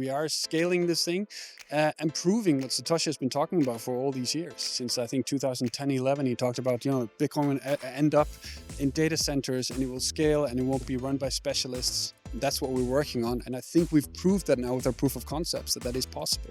we are scaling this thing and proving what Satoshi has been talking about for all these years. Since I think 2010, 11, he talked about, Bitcoin will end up in data centers and it will scale and it won't be run by specialists. That's what we're working on. And I think we've proved that now with our proof of concepts that is possible.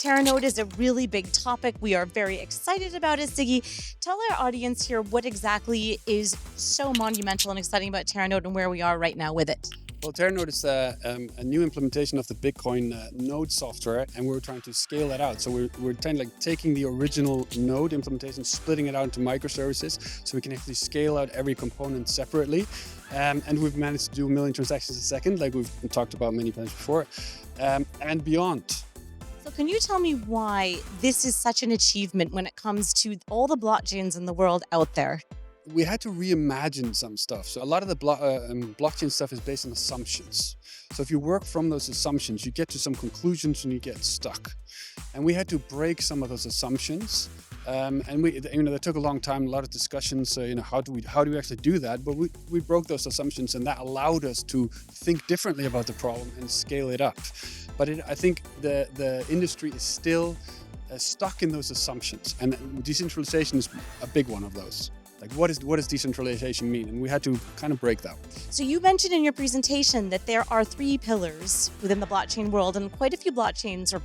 Teranode is a really big topic. We are very excited about it. Siggi, tell our audience here what exactly is so monumental and exciting about Teranode and where we are right now with it. Well, Teranode is a new implementation of the Bitcoin node software, and we're trying to scale that out. So we're kind of like taking the original node implementation, splitting it out into microservices, so we can actually scale out every component separately. And we've managed to do 1 million transactions a second, like we've talked about many times before, and beyond. So can you tell me why this is such an achievement when it comes to all the blockchains in the world out there? We had to reimagine some stuff. So a lot of the blockchain stuff is based on assumptions. So if you work from those assumptions, you get to some conclusions and you get stuck. And we had to break some of those assumptions. And that took a long time, a lot of discussions. How do we actually do that? But we broke those assumptions, and that allowed us to think differently about the problem and scale it up. But I think the industry is still stuck in those assumptions, and decentralization is a big one of those. Like, what does decentralization mean? And we had to kind of break that. So you mentioned in your presentation that there are 3 pillars within the blockchain world, and quite a few blockchains, or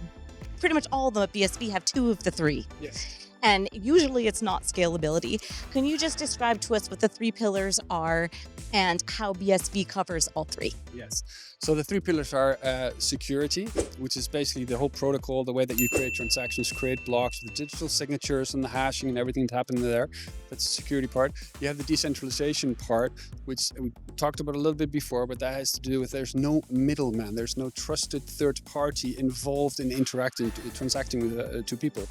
pretty much all of them at BSV, have 2 of the 3. Yes. And usually it's not scalability. Can you just describe to us what the 3 pillars are and how BSV covers all 3? Yes. So the 3 pillars are security, which is basically the whole protocol, the way that you create transactions, create blocks, the digital signatures and the hashing and everything that happened there. That's the security part. You have the decentralization part, which we talked about a little bit before, but that has to do with there's no middleman. There's no trusted third party involved in transacting with 2 people.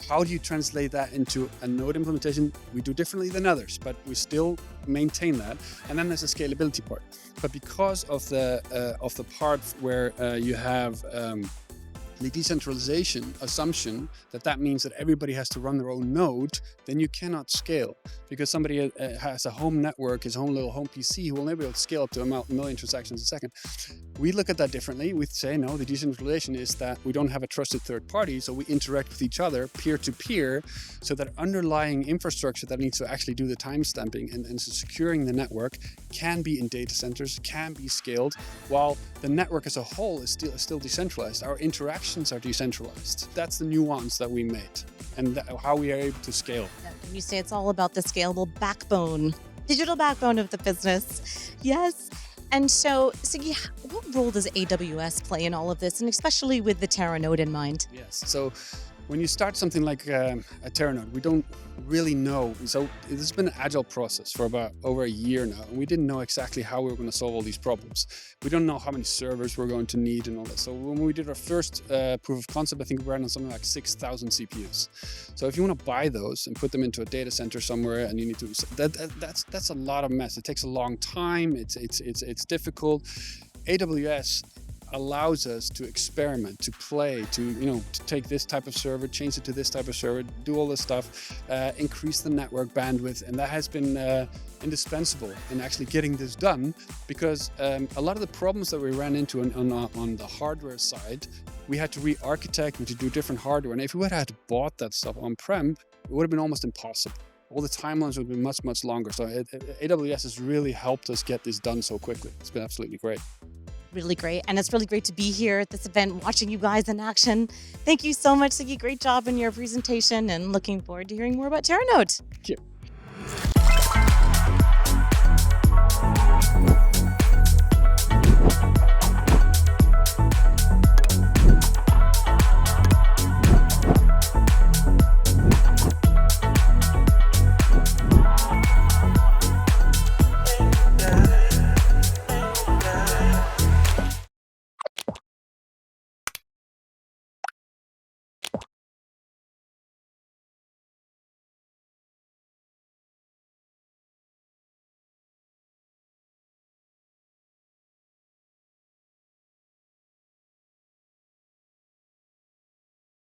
How do you translate that into a node implementation? We do differently than others, but we still maintain that. And then there's the scalability part. But because of the part where you have the decentralization assumption that means that everybody has to run their own node, then you cannot scale, because somebody has a home network, his own little home PC, who will never be able to scale up to 1 million transactions a second. We look at that differently. We say, no, the decentralization is that we don't have a trusted third party, so we interact with each other peer-to-peer, so that underlying infrastructure that needs to actually do the timestamping and securing the network can be in data centers, can be scaled, while the network as a whole is still decentralized. Our interactions are decentralized. That's the nuance that we made, and how we are able to scale. You say it's all about the scalable backbone, digital backbone of the business. Yes. And so, Siggi, what role does AWS play in all of this, and especially with the Teranode in mind? Yes. So when you start something like a Teranode, we don't really know. So this has been an agile process for about over a year now, and we didn't know exactly how we were going to solve all these problems. We don't know how many servers we're going to need and all that. So when we did our first proof of concept, I think we ran on something like 6,000 CPUs. So if you want to buy those and put them into a data center somewhere, and you need to, that's a lot of mess. It takes a long time. It's difficult. AWS allows us to experiment, to play, to take this type of server, change it to this type of server, do all this stuff, increase the network bandwidth, and that has been indispensable in actually getting this done, because a lot of the problems that we ran into on the hardware side, we had to re-architect and to do different hardware, and if we had bought that stuff on-prem, it would have been almost impossible. All the timelines would be much, much longer. So AWS has really helped us get this done so quickly. It's been absolutely great. Really great. And it's really great to be here at this event, watching you guys in action. Thank you so much, Siggi. Great job in your presentation, and looking forward to hearing more about Teranode. Thank you.